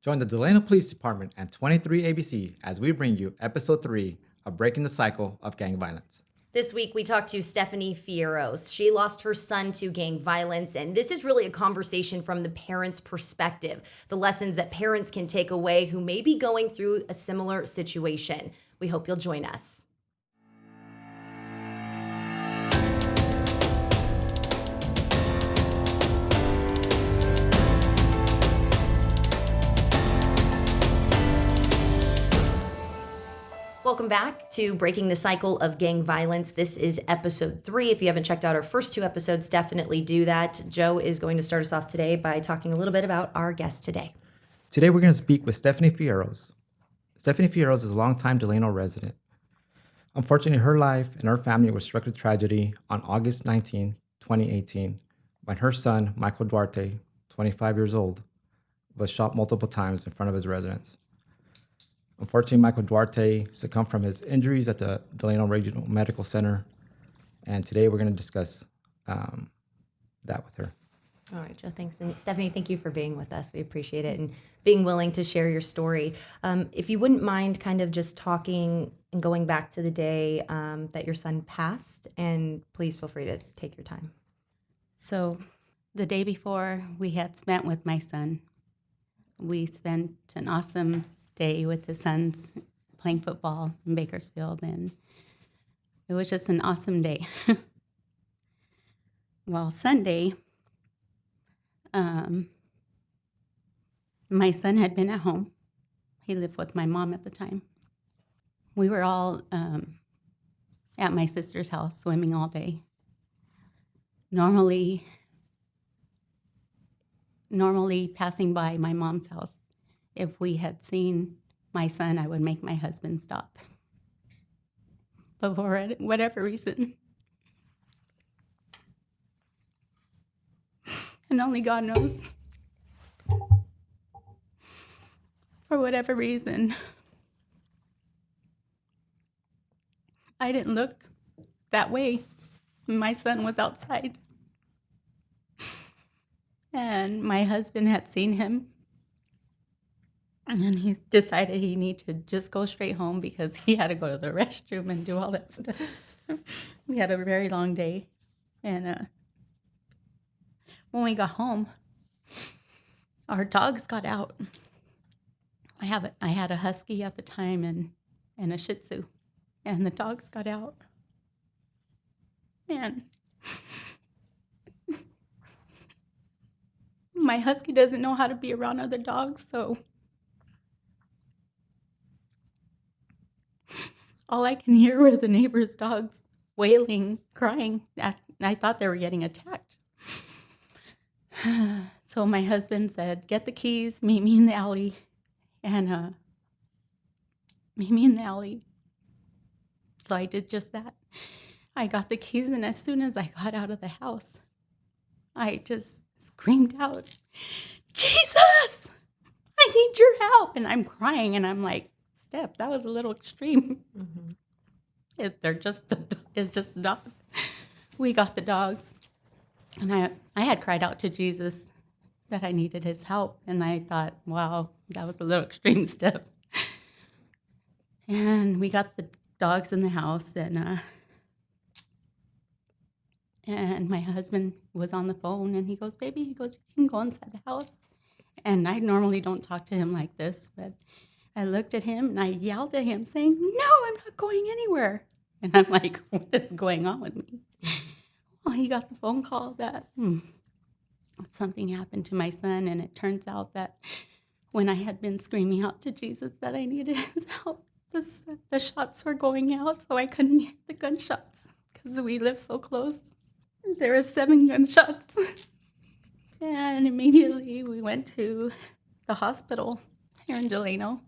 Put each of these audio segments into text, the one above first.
Join the Delano Police Department and 23 ABC as we bring you episode 3 of Breaking the Cycle of Gang Violence. This week, we talked to Stephanie Fierros. She lost her son to gang violence, and this is really a conversation from the parent's perspective, the lessons that parents can take away who may be going through a similar situation. We hope you'll join us. Welcome back to Breaking the Cycle of Gang Violence. This is episode 3. If you haven't checked out our first 2 episodes, definitely do that. Joe is going to start us off today by talking a little bit about our guest today. Today we're going to speak with Stephanie Fierros. Stephanie Fierros is a longtime Delano resident. Unfortunately, her life and her family was struck with tragedy on August 19, 2018, when her son, Michael Duarte, 25 years old, was shot multiple times in front of his residence. Unfortunately, Michael Duarte succumbed from his injuries at the Delano Regional Medical Center, and today we're going to discuss that with her. All right, Joe, thanks. And Stephanie, thank you for being with us. We appreciate it and being willing to share your story. If you wouldn't mind kind of just talking and going back to the day that your son passed, and please feel free to take your time. So the day before we had spent with my son, we spent an awesome day with his sons playing football in Bakersfield, and it was just an awesome day. Well, Sunday, my son had been at home. He lived with my mom at the time. We were all at my sister's house swimming all day. Normally passing by my mom's house, if we had seen my son, I would make my husband stop. But for whatever reason, and only God knows, for whatever reason, I didn't look that way. My son was outside. And my husband had seen him. And he decided he needed to just go straight home because he had to go to the restroom and do all that stuff. We had a very long day. And when we got home, our dogs got out. I had a husky at the time and a Shih Tzu. And the dogs got out. And my husky doesn't know how to be around other dogs, so all I can hear were the neighbors' dogs wailing, crying. I thought they were getting attacked. So my husband said, "Get the keys, meet me in the alley." And meet me in the alley. So I did just that. I got the keys, and as soon as I got out of the house, I just screamed out, "Jesus, I need your help." And I'm crying, and I'm like, "Steph, that was a little extreme." Mm-hmm. It's just a dog. We got the dogs, and I had cried out to Jesus that I needed his help, and I thought, wow, that was a little extreme step. And we got the dogs in the house, and my husband was on the phone, and he goes, "Baby," he goes, "you can go inside the house." And I normally don't talk to him like this, but I looked at him, and I yelled at him, saying, "No, I'm not going anywhere." And I'm like, what is going on with me? Well, he got the phone call that something happened to my son, and it turns out that when I had been screaming out to Jesus that I needed his help, the shots were going out, so I couldn't hear the gunshots because we live so close. There were 7 gunshots. And immediately we went to the hospital here in Delano.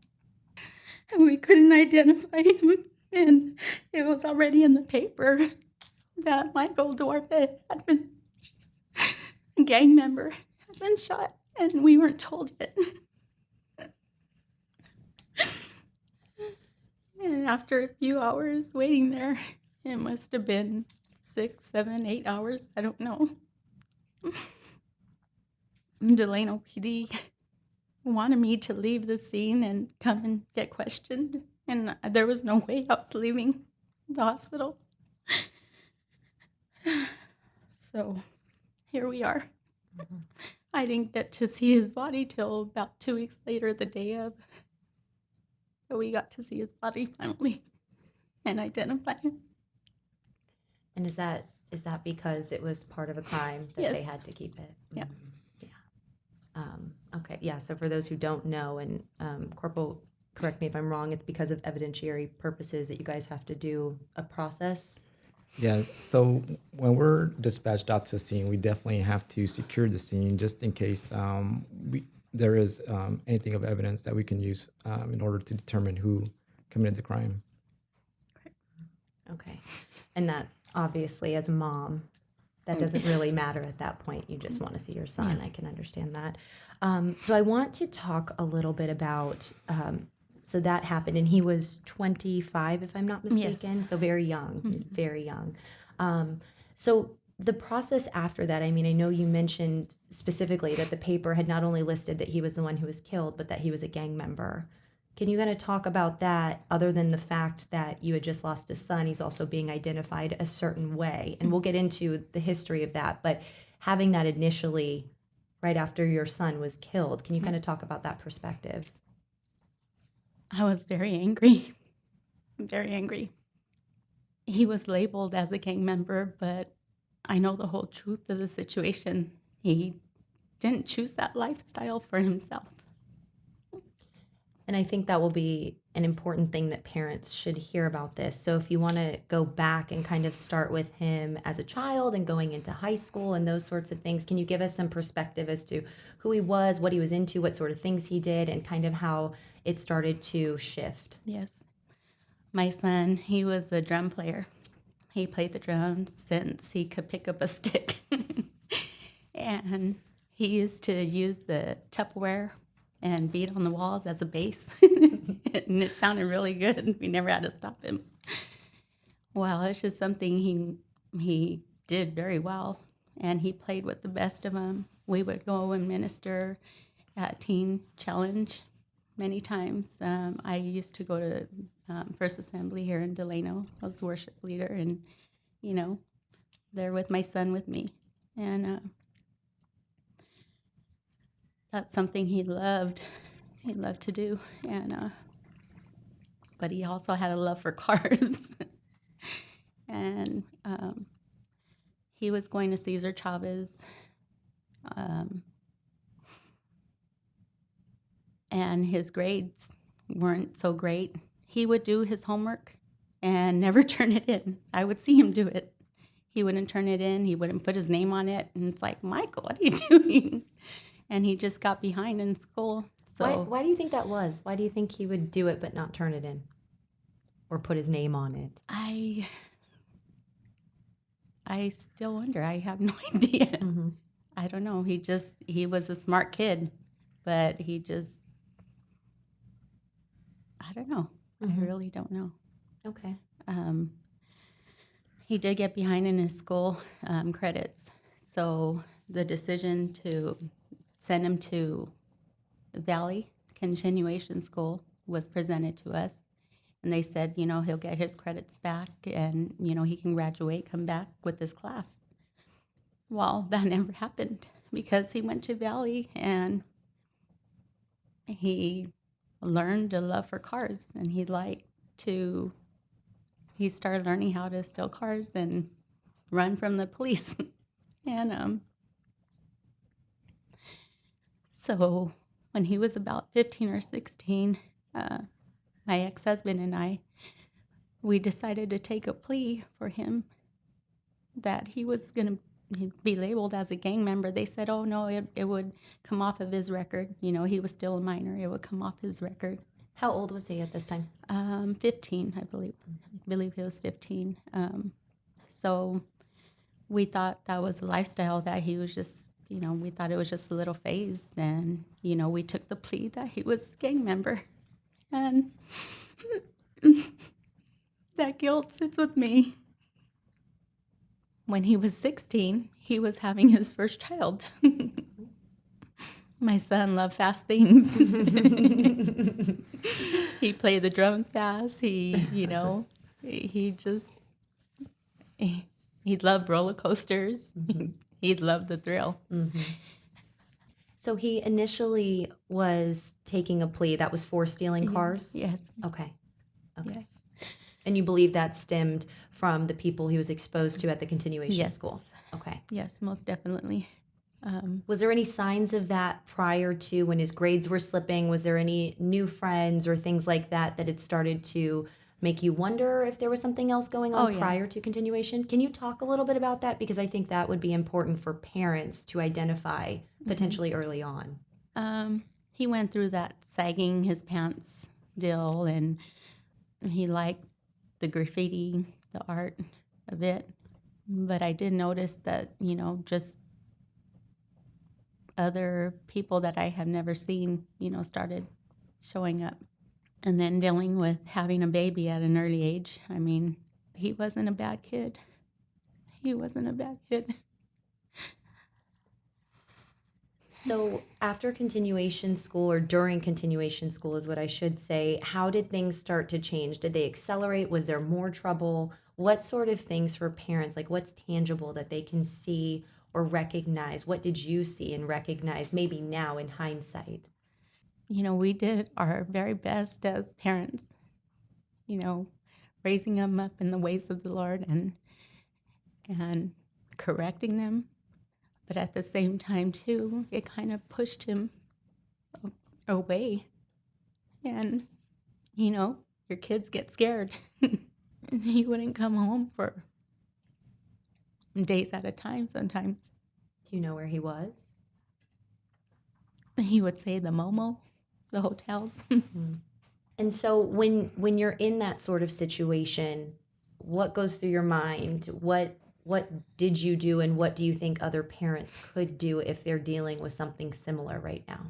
And we couldn't identify him. And it was already in the paper that Michael Duarte had been, a gang member, had been shot. And we weren't told yet. And after a few hours waiting there, it must have been 6, 7, 8 hours, I don't know. Delano PD wanted me to leave the scene and come and get questioned. And there was no way I was leaving the hospital. So here we are. I didn't get to see his body till about 2 weeks later, the day of. But we got to see his body finally and identify him. And is that because it was part of a crime that they Yes. had to keep it? Yeah. Yeah. Okay. Yeah. So for those who don't know, and Corporal, correct me if I'm wrong, it's because of evidentiary purposes that you guys have to do a process. Yeah, so when we're dispatched out to a scene, we definitely have to secure the scene just in case there is anything of evidence that we can use in order to determine who committed the crime. Okay. And that obviously, as a mom, that doesn't really matter at that point. You just want to see your son. I can understand that. So I want to talk a little bit about, so that happened, and he was 25, if I'm not mistaken. Yes. So very young. He's very young. So the process after that, I mean, I know you mentioned specifically that the paper had not only listed that he was the one who was killed, but that he was a gang member. Can you kind of talk about that, other than the fact that you had just lost a son? He's also being identified a certain way. And we'll get into the history of that. But having that initially right after your son was killed, can you kind of talk about that perspective? I was very angry. Very angry. He was labeled as a gang member, but I know the whole truth of the situation. He didn't choose that lifestyle for himself. And I think that will be an important thing that parents should hear about this. So if you want to go back and kind of start with him as a child and going into high school and those sorts of things, can you give us some perspective as to who he was, what he was into, what sort of things he did, and kind of how it started to shift? Yes. My son, he was a drum player. He played the drums since he could pick up a stick. And he used to use the Tupperware and beat on the walls as a bass. And it sounded really good. We never had to stop him. Well, it's just something he did very well. And he played with the best of them. We would go and minister at Teen Challenge many times. I used to go to First Assembly here in Delano. I was worship leader, and, there with my son with me. And that's something he loved. He loved to do. And but he also had a love for cars. And he was going to Cesar Chavez. And his grades weren't so great. He would do his homework and never turn it in. I would see him do it. He wouldn't turn it in. He wouldn't put his name on it. And it's like, Michael, what are you doing? And he just got behind in school. So Why do you think that was? Why do you think he would do it but not turn it in or put his name on it? I still wonder. I have no idea. Mm-hmm. I don't know. He was a smart kid, but I don't know. Mm-hmm. I really don't know. Okay. He did get behind in his school credits. So the decision to send him to Valley Continuation School was presented to us. And they said, he'll get his credits back and, he can graduate, come back with his class. Well, that never happened because he went to Valley and he learned a love for cars, and he started learning how to steal cars and run from the police. And so when he was about 15 or 16, my ex-husband and we decided to take a plea for him that he was going to be labeled as a gang member. They said, oh, no, it would come off of his record. He was still a minor. It would come off his record. How old was he at this time? 15, I believe. I believe he was 15. So we thought that was a lifestyle that he was just, we thought it was just a little phase. And, we took the plea that he was a gang member. And that guilt sits with me. When he was 16, he was having his first child. My son loved fast things. He played the drums fast. He just, he loved roller coasters. He loved the thrill. So he initially was taking a plea. That was for stealing cars? Yes. Okay. Yes. And you believe that stemmed from the people he was exposed to at the continuation Yes. school? Okay. Yes, most definitely. Was there any signs of that prior to when his grades were slipping? Was there any new friends or things like that that had started to make you wonder if there was something else going on Oh, yeah. prior to continuation? Can you talk a little bit about that? Because I think that would be important for parents to identify potentially early on. He went through that sagging his pants deal, and he liked the graffiti, the art of it. But I did notice that, just other people that I have never seen, started showing up. And then dealing with having a baby at an early age. I mean, he wasn't a bad kid. He wasn't a bad kid. So after continuation school, or during continuation school is what I should say, how did things start to change? Did they accelerate? Was there more trouble? What sort of things for parents, like what's tangible that they can see or recognize? What did you see and recognize maybe now in hindsight? We did our very best as parents, raising them up in the ways of the Lord and correcting them. But at the same time, too, it kind of pushed him away. And, your kids get scared. He wouldn't come home for days at a time sometimes. Do you know where he was? He would say the Momo, the hotels. And so when you're in that sort of situation, what goes through your mind? What did you do, and what do you think other parents could do if they're dealing with something similar right now?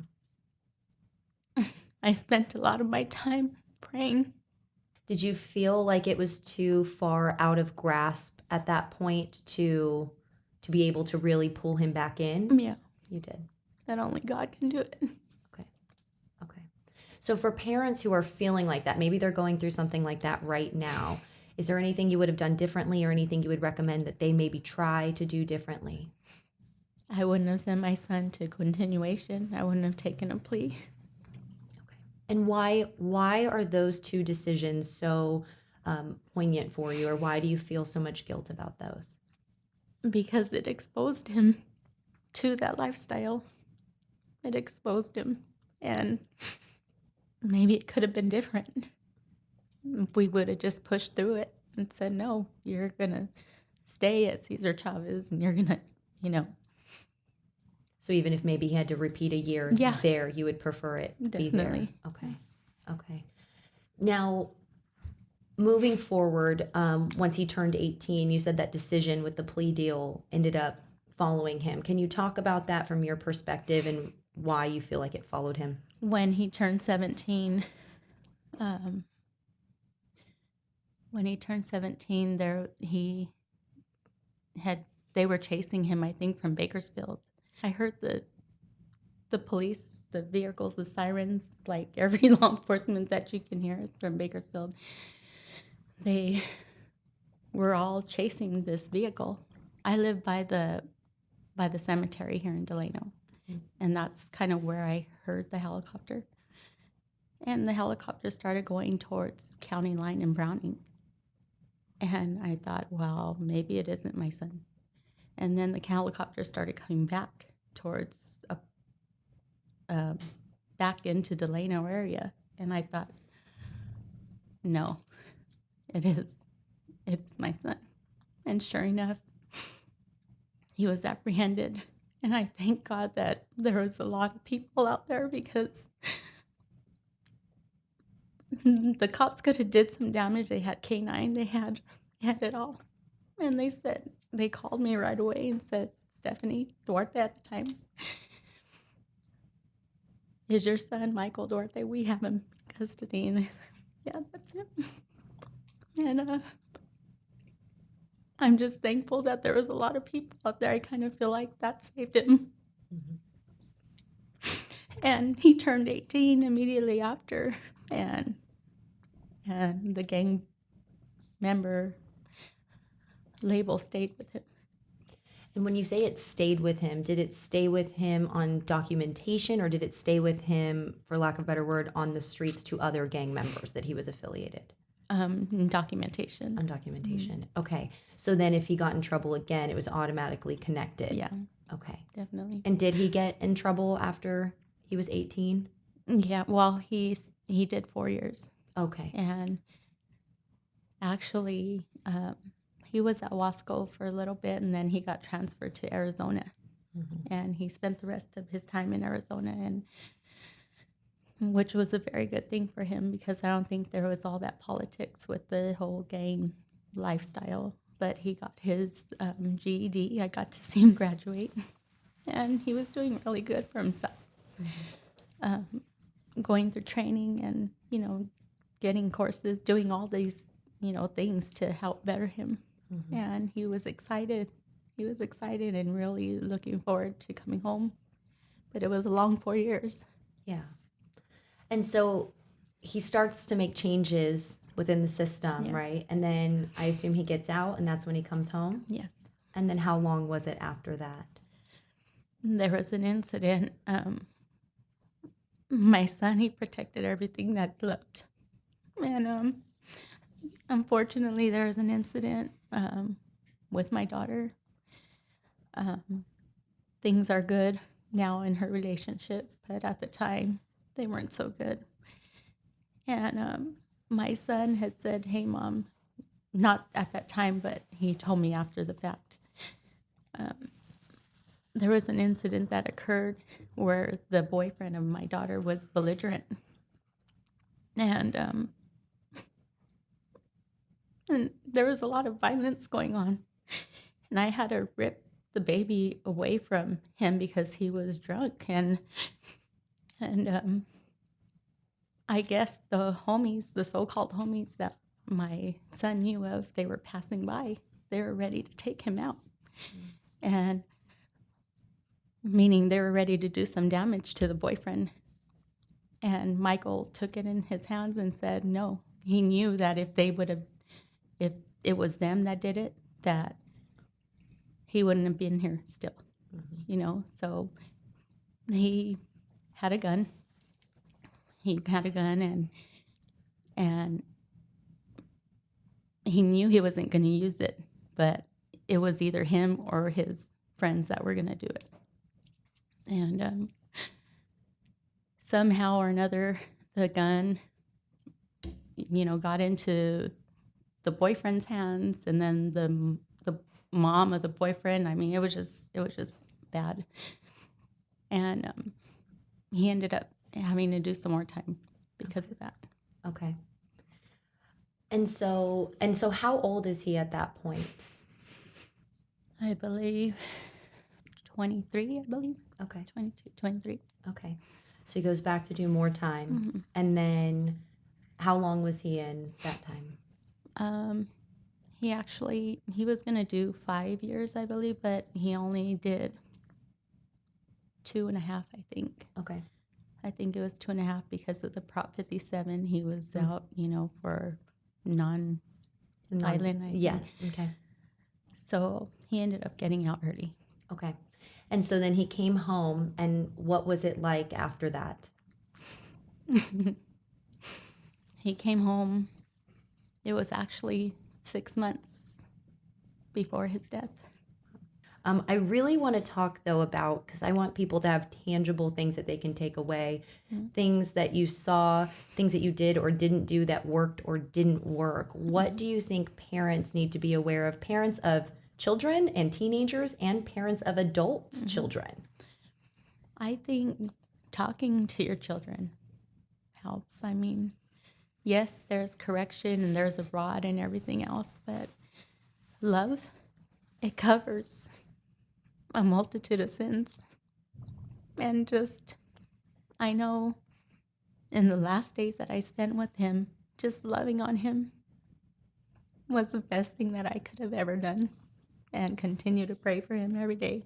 I spent a lot of my time praying. Did you feel like it was too far out of grasp at that point to be able to really pull him back in? Yeah, You did. that only God can do it. Okay. So for parents who are feeling like that, maybe they're going through something like that right now, is there anything you would have done differently, or anything you would recommend that they maybe try to do differently? I wouldn't have sent my son to continuation. I wouldn't have taken a plea. Okay. And why are those two decisions so poignant for you, or why do you feel so much guilt about those? Because it exposed him to that lifestyle. It exposed him. And maybe it could have been different. We would have just pushed through it and said, no, you're going to stay at Cesar Chavez, and you're going to, So even if maybe he had to repeat a year Yeah. there, you would prefer it be there? Definitely. Okay. Now, moving forward, once he turned 18, you said that decision with the plea deal ended up following him. Can you talk about that from your perspective and why you feel like it followed him? When he turned 17, they were chasing him, I think, from Bakersfield. I heard the police, the vehicles, the sirens, like every law enforcement that you can hear from Bakersfield. They were all chasing this vehicle. I live by the cemetery here in Delano, and that's kind of where I heard the helicopter. And the helicopter started going towards County Line in Browning. And I thought, well, maybe it isn't my son. And then the helicopter started coming back towards back into Delano area. And I thought, no, it's my son. And sure enough, he was apprehended. And I thank God that there was a lot of people out there, because the cops could have did some damage. They had K9, they had it all. And they called me right away and said, Stephanie Duarte at the time, is your son Michael Duarte? We have him in custody. And I said, yeah, that's him. And I'm just thankful that there was a lot of people out there. I kind of feel like that saved him. Mm-hmm. And he turned 18 immediately after, and the gang member label stayed with him. And when you say it stayed with him, did it stay with him on documentation, or did it stay with him, for lack of a better word, on the streets to other gang members that he was affiliated? Documentation. On documentation. Okay. So then if he got in trouble again, it was automatically connected. Yeah, Okay. definitely. And did he get in trouble after he was 18? Yeah, well, he did 4 years. Okay. And actually, he was at Wasco for a little bit, and then he got transferred to Arizona. And he spent the rest of his time in Arizona, and which was a very good thing for him, because I don't think there was all that politics with the whole gang lifestyle. But he got his GED. I got to see him graduate, and he was doing really good for himself. Going through training and, getting courses, doing all these, things to help better him. And he was excited. He was excited and really looking forward to coming home. But it was a long 4 years. Yeah. And so he starts to make changes within the system, Yeah. right? And then I assume he gets out, and that's when he comes home? Yes. And then how long was it after that? There was an incident. My son, he protected everything that he loved. And unfortunately, there was an incident with my daughter. Things are good now in her relationship, but at the time, they weren't so good. And my son had said, "Hey, Mom," not at that time, but he told me after the fact. There was an incident that occurred where the boyfriend of my daughter was belligerent. And there was a lot of violence going on. And I had to rip the baby away from him because he was drunk. And I guess the homies, the so-called homies that my son knew of, they were passing by. They were ready to take him out. And meaning they were ready to do some damage to the boyfriend. And Michael took it in his hands and said no. He knew that if it was them that did it, that he wouldn't have been here still, So he had a gun. And he knew he wasn't going to use it, but it was either him or his friends that were going to do it. And somehow or another, the gun, got into the boyfriend's hands, and then the mom of the boyfriend. I mean, it was just bad. And he ended up having to do some more time because of that. Okay. And so how old is he at that point? I believe 23, Okay. 22, 23. Okay. So he goes back to do more time. And then how long was he in that time? He was going to do 5 years, I believe, but he only did 2.5, I think. Okay. I think it was 2.5 because of the Prop 57. He was out, for non-violent, I think. Yes. Okay. So he ended up getting out early. Okay. And so then he came home, and what was it like after that? He came home. It was actually 6 months before his death. I really want to talk, though, about, because I want people to have tangible things that they can take away, things that you saw, things that you did or didn't do that worked or didn't work. What do you think parents need to be aware of? Parents of children and teenagers, and parents of adults' children. I think talking to your children helps. I mean, yes, there's correction and there's a rod and everything else, but love, it covers a multitude of sins. And just, I know in the last days that I spent with him, just loving on him was the best thing that I could have ever done, and continue to pray for him every day.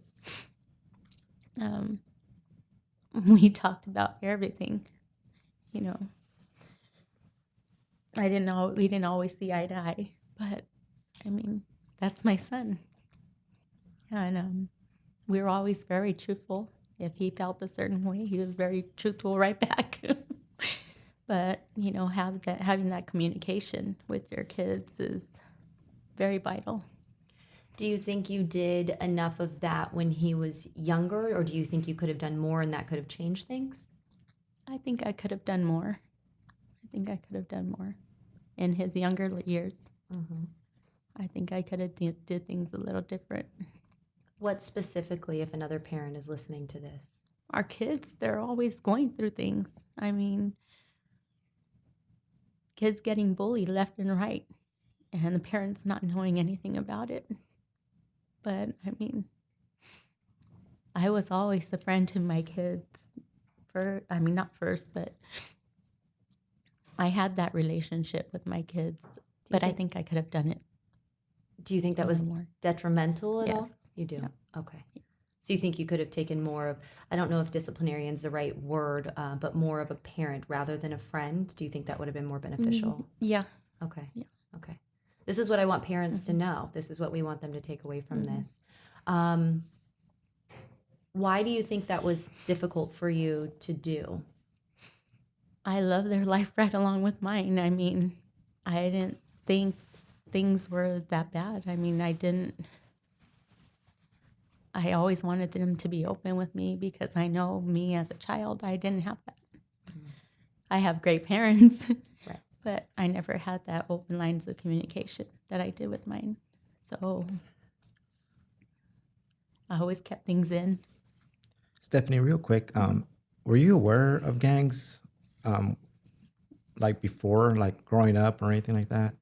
we talked about everything, you know. I didn't know we didn't always see eye to eye, but I mean, that's my son. And we were always very truthful. If he felt a certain way, he was very truthful right back. But, you know, having that communication with your kids is very vital. Do you think you did enough of that when he was younger, or do you think you could have done more and that could have changed things? I think I could have done more. I think I could have done more in his younger years. Mm-hmm. I think I could have did things a little different. What specifically, if another parent is listening to this? Our kids, they're always going through things. I mean, kids getting bullied left and right, and the parents not knowing anything about it. But, I mean, I was always a friend to my kids. Not first, but I had that relationship with my kids. But I think I could have done it. Do you think that was more detrimental at all? Yes. You do? Yeah. Okay. So you think you could have taken more of, I don't know if disciplinarian is the right word, but more of a parent rather than a friend? Do you think that would have been more beneficial? Yeah. Okay. Yeah. Okay. This is what I want parents to know. This is what we want them to take away from this. Why do you think that was difficult for you to do? I love their life right along with mine. I mean, I didn't think things were that bad. I mean, I always wanted them to be open with me because I know me as a child, I didn't have that. Mm-hmm. I have great parents, right, but I never had that open lines of communication that I did with mine. So I always kept things in. Stephanie, real quick, were you aware of gangs, like before, like growing up or anything like that?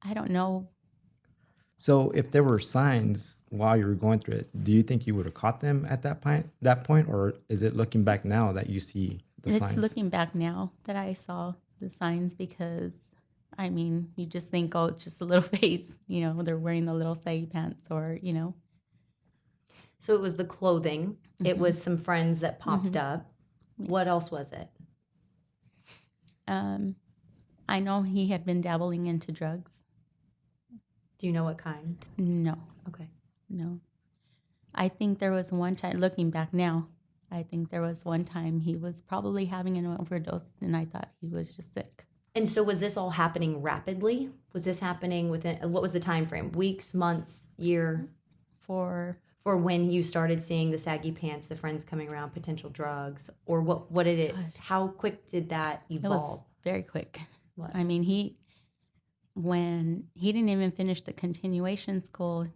I don't know. So if there were signs while you were going through it, do you think you would have caught them at that point, or is it looking back now that you see the signs? It's looking back now that I saw the signs because, I mean, you just think, oh, it's just a little face. You know, they're wearing the little saggy pants or, you know. So it was the clothing. Mm-hmm. It was some friends that popped up. Yeah. What else was it? I know he had been dabbling into drugs. Do you know what kind? No. Okay. No. I think there was one time, looking back now, I think there was one time he was probably having an overdose and I thought he was just sick. And so was this all happening rapidly? Was this happening within, what was the time frame? Weeks, months, year? For when you started seeing the saggy pants, the friends coming around, potential drugs, or what did it, how quick did that evolve? It was very quick. I mean, when he didn't even finish the continuation school,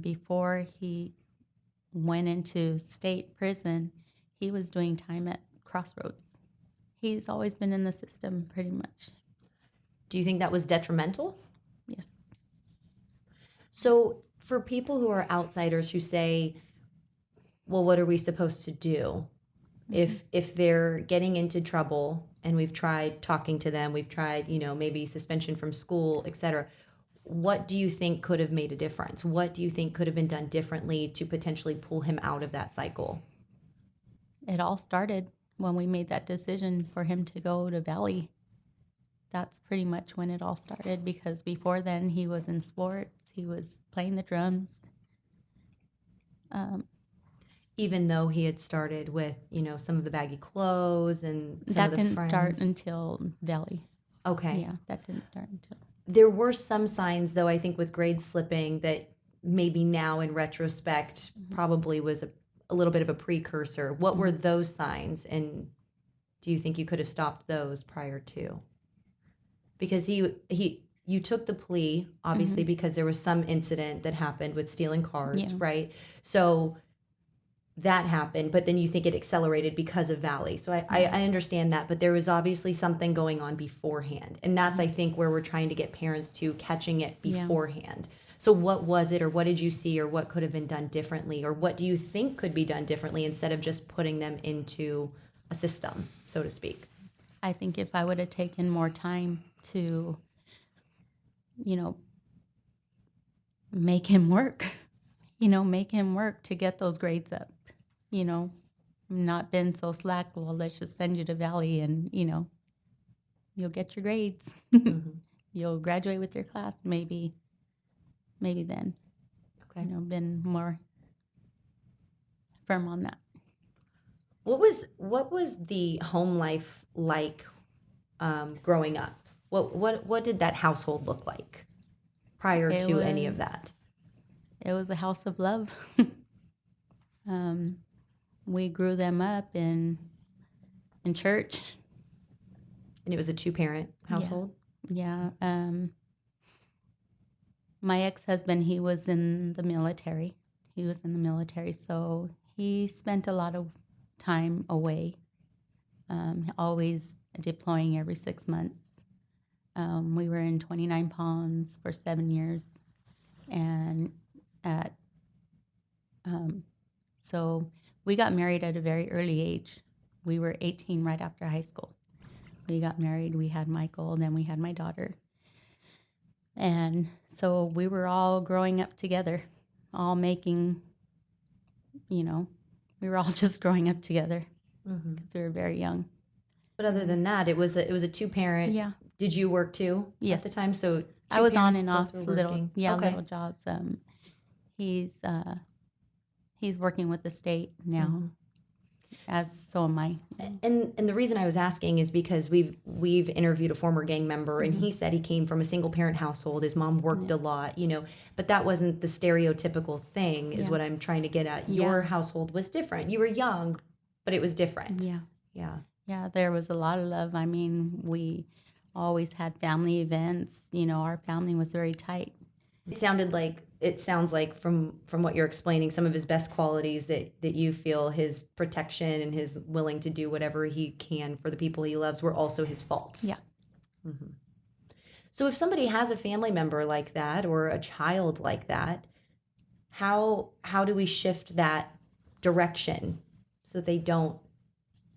before he went into state prison, he was doing time at Crossroads. He's always been in the system pretty much. Do you think that was detrimental? Yes. So for people who are outsiders who say, well, what are we supposed to do? Mm-hmm. If they're getting into trouble and we've tried talking to them, we've tried, maybe suspension from school, et cetera, what do you think could have made a difference? What do you think could have been done differently to potentially pull him out of that cycle? It all started when we made that decision for him to go to Valley. That's pretty much when it all started, because before then he was in sports, he was playing the drums. Even though he had started with, some of the baggy clothes and some that of the didn't friends. Start until Valley. Okay. Yeah, that didn't start until. There were some signs, though, I think with grade slipping that maybe now in retrospect probably was a little bit of a precursor. What were those signs, and do you think you could have stopped those prior to? Because you took the plea, obviously, because there was some incident that happened with stealing cars, right? So that happened, but then you think it accelerated because of Valley. So I understand that, but there was obviously something going on beforehand. And that's, I think, where we're trying to get parents to catching it beforehand. So what was it, or what did you see, or what could have been done differently, or what do you think could be done differently instead of just putting them into a system, so to speak? I think if I would have taken more time to, make him work, make him work to get those grades up, you know, not been so slack. Well, let's just send you to Valley and, you'll get your grades. You'll graduate with your class, maybe then. Okay. Been more firm on that. What was the home life like growing up? What did that household look like prior to any of that? It was a house of love. We grew them up in church. And it was a 2-parent household? Yeah. My ex-husband, he was in the military. So he spent a lot of time away, always deploying every 6 months. We were in 29 Palms for 7 years. And so we got married at a very early age. We were 18 right after high school. We got married, we had Michael, then we had my daughter. And so we were all growing up together, all making, we were all just growing up together because we were very young. But other than that, it was a 2-parent. Yeah. Did you work too Yes. at the time? So I was on parents and both off were little working. Okay. little jobs. He's working with the state now, as so am I. And the reason I was asking is because we've interviewed a former gang member, and he said he came from a single parent household. His mom worked a lot, but that wasn't the stereotypical thing, is what I'm trying to get at. Your household was different. You were young, but it was different. Yeah, there was a lot of love. I mean, we always had family events. Our family was very tight. It sounds like from what you're explaining, some of his best qualities that you feel, his protection and his willing to do whatever he can for the people he loves, were also his faults. Yeah. So if somebody has a family member like that or a child like that, how do we shift that direction so they don't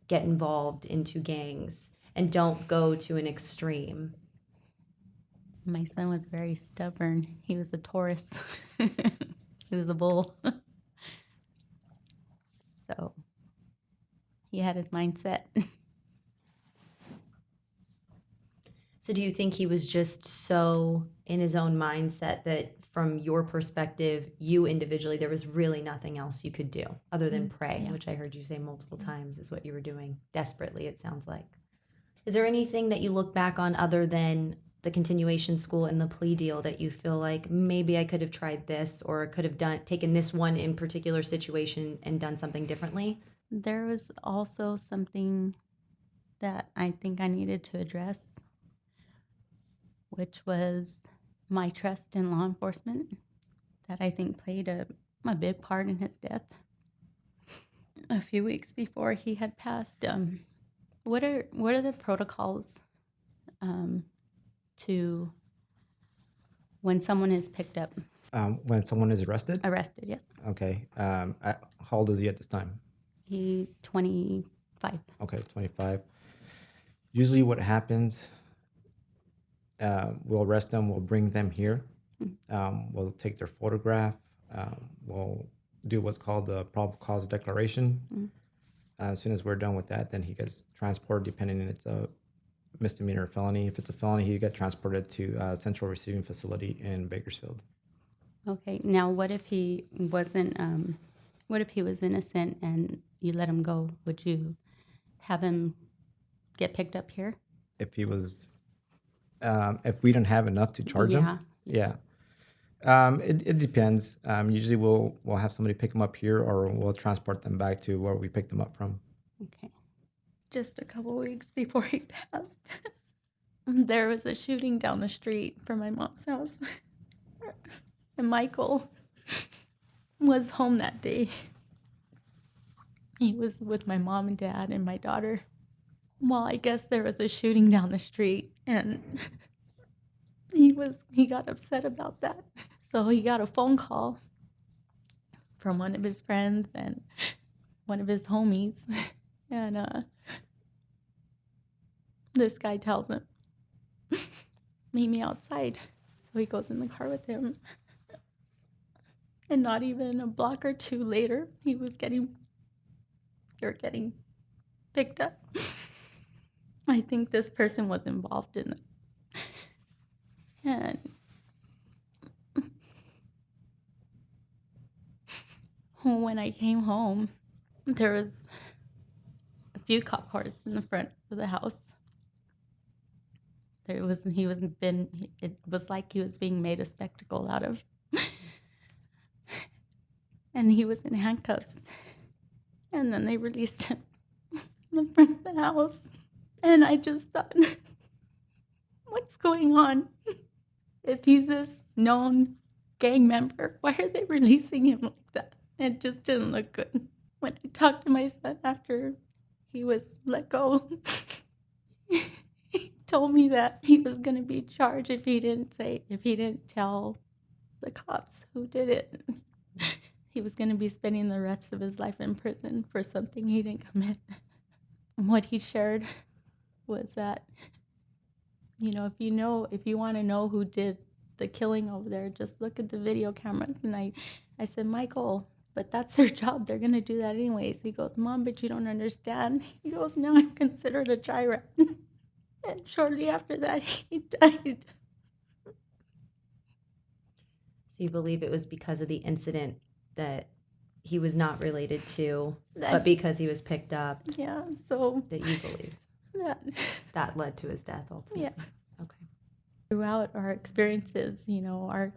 get involved into gangs and don't go to an extreme? My son was very stubborn. He was a Taurus. He was a bull. So he had his mindset. So do you think he was just so in his own mindset that from your perspective, you individually, there was really nothing else you could do other than pray, which I heard you say multiple times is what you were doing desperately, it sounds like. Is there anything that you look back on other than the continuation school and the plea deal that you feel like maybe I could have tried this, or could have taken this one in particular situation and done something differently? There was also something that I think I needed to address, which was my trust in law enforcement, that I think played a big part in his death. A few weeks before he had passed, what are the protocols to when someone is picked up? When someone is arrested? Arrested, yes. Okay. How old is he at this time? He 25. Okay, 25. Usually what happens, we'll arrest them, we'll bring them here, we'll take their photograph, we'll do what's called the probable cause declaration. As soon as we're done with that, then he gets transported, depending on it's a misdemeanor or felony. If it's a felony, he get transported to Central Receiving Facility in Bakersfield. Okay. Now, what if he wasn't? What if he was innocent and you let him go? Would you have him get picked up here? If he was, if we don't have enough to charge him, yeah. It depends. Usually we'll have somebody pick them up here, or we'll transport them back to where we picked them up from. Okay. Just a couple weeks before he passed, there was a shooting down the street from my mom's house. And Michael was home that day. He was with my mom and dad and my daughter. Well, I guess there was a shooting down the street, and he got upset about that. So he got a phone call from one of his friends and one of his homies. And this guy tells him, meet me outside. So he goes in the car with him. And not even a block or two later, they were getting picked up. I think this person was involved in it. And when I came home, there was a few cop cars in the front of the house. It was like he was being made a spectacle out of. And he was in handcuffs. And then they released him in the front of the house. And I just thought, what's going on? If he's this known gang member, why are they releasing him like that? It just didn't look good. When I talked to my son after he was let go, he told me that he was going to be charged if he didn't tell the cops who did it. He was going to be spending the rest of his life in prison for something he didn't commit. What he shared was that, if you want to know who did the killing over there, just look at the video cameras. And I said, Michael, but that's their job. They're going to do that anyways. He goes, Mom, but you don't understand. He goes, now I'm considered a tyrant. And shortly after that, he died. So you believe it was because of the incident that he was not related to, but because he was picked up? Yeah, so that you believe that led to his death ultimately. Yeah. Okay. Throughout our experiences, I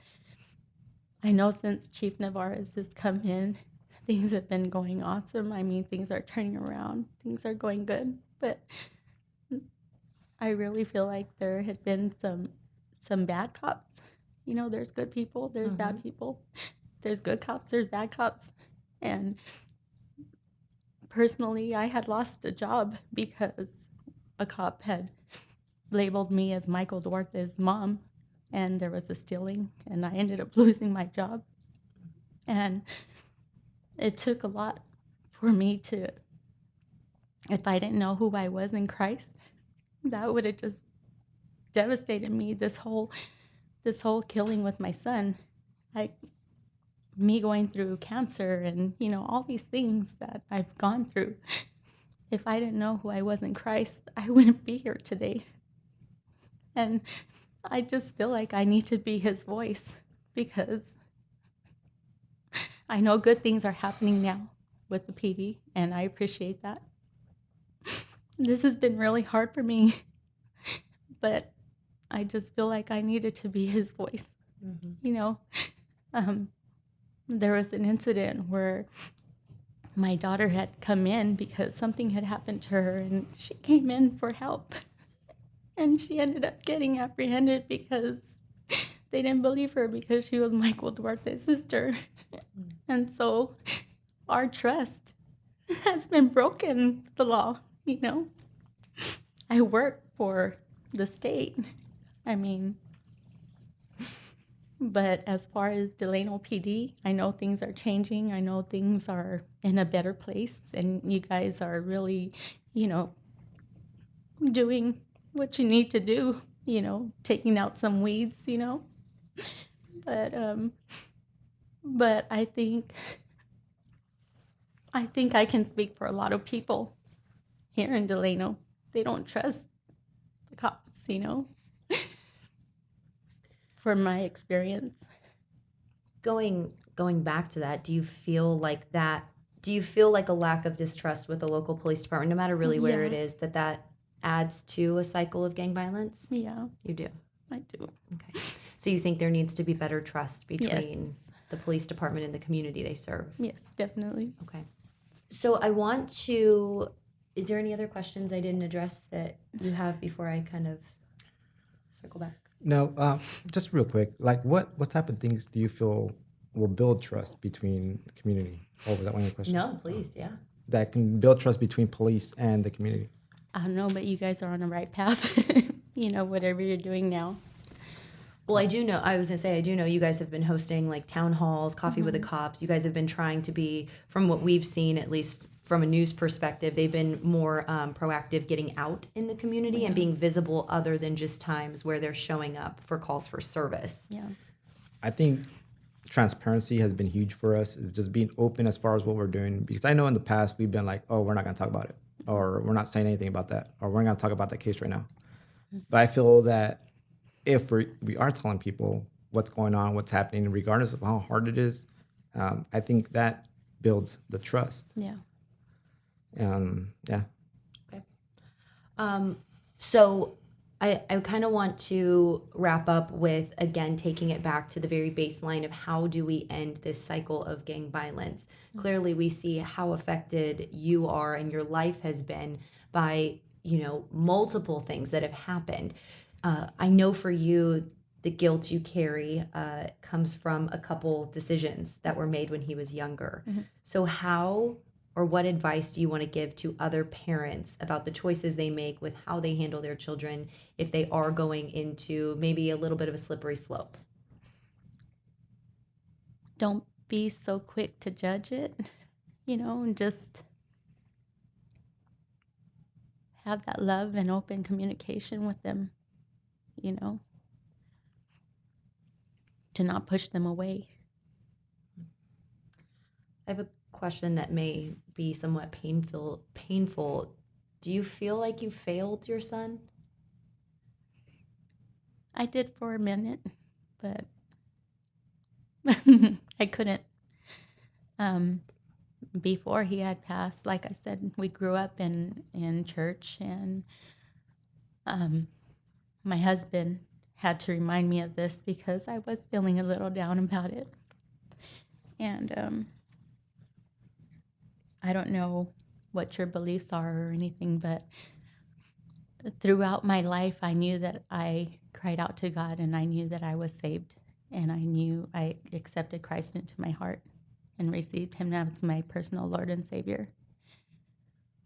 know since Chief Navarez has come in, things have been going awesome. I mean, things are turning around. Things are going good. But I really feel like there had been some bad cops. There's good people, there's bad people. There's good cops, there's bad cops. And personally, I had lost a job because a cop had labeled me as Michael Duarte's mom, and there was a stealing, and I ended up losing my job. And it took a lot for me to, if I didn't know who I was in Christ, that would have just devastated me. This whole killing with my son, me going through cancer and, all these things that I've gone through. If I didn't know who I was in Christ, I wouldn't be here today. And I just feel like I need to be his voice because I know good things are happening now with the PD, and I appreciate that. This has been really hard for me, but I just feel like I needed to be his voice. There was an incident where my daughter had come in because something had happened to her, and she came in for help. And she ended up getting apprehended because they didn't believe her because she was Michael Duarte's sister. And so our trust has been broken, the law, I work for the state. But as far as Delano PD, I know things are changing. I know things are in a better place. And you guys are really, doing what you need to do, taking out some weeds, But I think I can speak for a lot of people here in Delano. They don't trust the cops, from my experience. Going back to that, do you feel like a lack of distrust with the local police department, no matter really where it is, that adds to a cycle of gang violence? Yeah. You do? I do. Okay. So you think there needs to be better trust between the police department and the community they serve? Yes, definitely. Okay. So is there any other questions I didn't address that you have before I kind of circle back? No, just real quick, like what type of things do you feel will build trust between the community? Oh, was that one of your questions? No, please, yeah. That can build trust between police and the community. I don't know, but you guys are on the right path, whatever you're doing now. Well, I do know you guys have been hosting like town halls, coffee with the cops. You guys have been trying to be, from what we've seen, at least from a news perspective, they've been more proactive getting out in the community and being visible other than just times where they're showing up for calls for service. Yeah. I think transparency has been huge for us, is just being open as far as what we're doing. Because I know in the past we've been like, oh, we're not going to talk about it, or we're not saying anything about that, or we're not going to talk about that case right now. But I feel that if we are telling people what's going on, what's happening, regardless of how hard it is, I think that builds the trust. Yeah. Yeah. Okay. So I kind of want to wrap up with, again, taking it back to the very baseline of how do we end this cycle of gang violence. Clearly, we see how affected you are and your life has been by, multiple things that have happened. I know for you, the guilt you carry comes from a couple decisions that were made when he was younger. So how or what advice do you want to give to other parents about the choices they make with how they handle their children if they are going into maybe a little bit of a slippery slope? Don't be so quick to judge it, and just have that love and open communication with them, to not push them away. I have a question that may be somewhat painful. Do you feel like you failed your son? I did for a minute, but I couldn't. Before he had passed, like I said, we grew up in church, and my husband had to remind me of this because I was feeling a little down about it. And I don't know what your beliefs are or anything, but throughout my life, I knew that I cried out to God, and I knew that I was saved, and I knew I accepted Christ into my heart and received him as my personal Lord and Savior.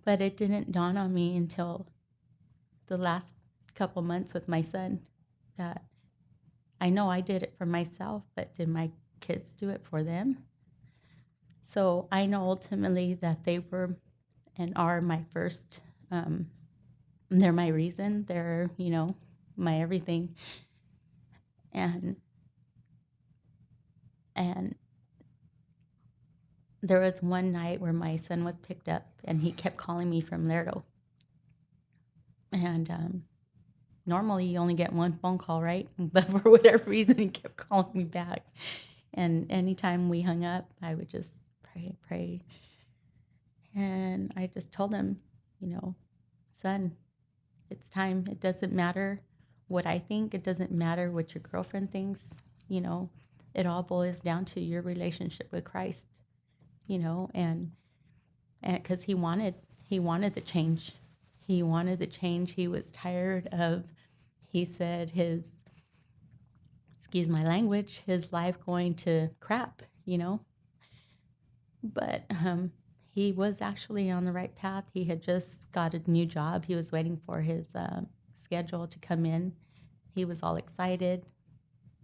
But it didn't dawn on me until the last couple months with my son that I know I did it for myself, but did my kids do it for them? So I know ultimately that they were and are my first, they're my reason, they're, my everything. And there was one night where my son was picked up, and he kept calling me from Lerdo. And normally you only get one phone call, right? But for whatever reason, he kept calling me back. And anytime we hung up, I would just pray. And I just told him, son, it's time. It doesn't matter what I think. It doesn't matter what your girlfriend thinks. It all boils down to your relationship with Christ, and because he wanted the change. He wanted the change. He was tired of, he said, excuse my language, his life going to crap, But he was actually on the right path. He had just got a new job. He was waiting for his schedule to come in. He was all excited,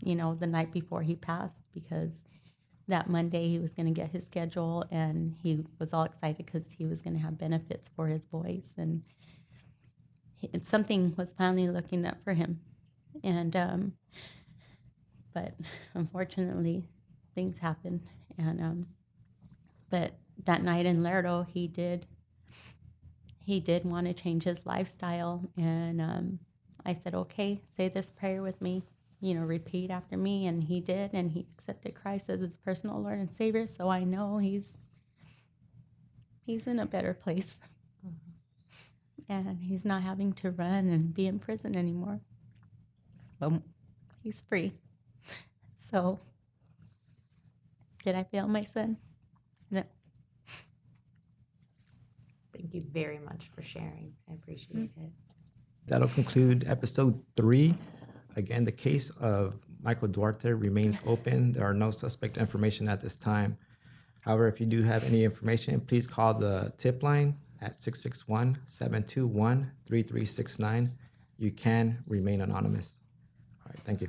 the night before he passed, because that Monday he was going to get his schedule, and he was all excited because he was going to have benefits for his boys, and something was finally looking up for him. And but unfortunately things happened, and but that night in Lerdo, he did want to change his lifestyle, and I said, okay, say this prayer with me, repeat after me. And he did, and he accepted Christ as his personal Lord and Savior. So I know he's in a better place. And he's not having to run and be in prison anymore. So he's free. So did I fail my son? No. Thank you very much for sharing. I appreciate it. That'll conclude episode 3. Again, the case of Michael Duarte remains open. There are no suspect information at this time. However, if you do have any information, please call the tip line at 661-721-3369. You can remain anonymous. All right, thank you.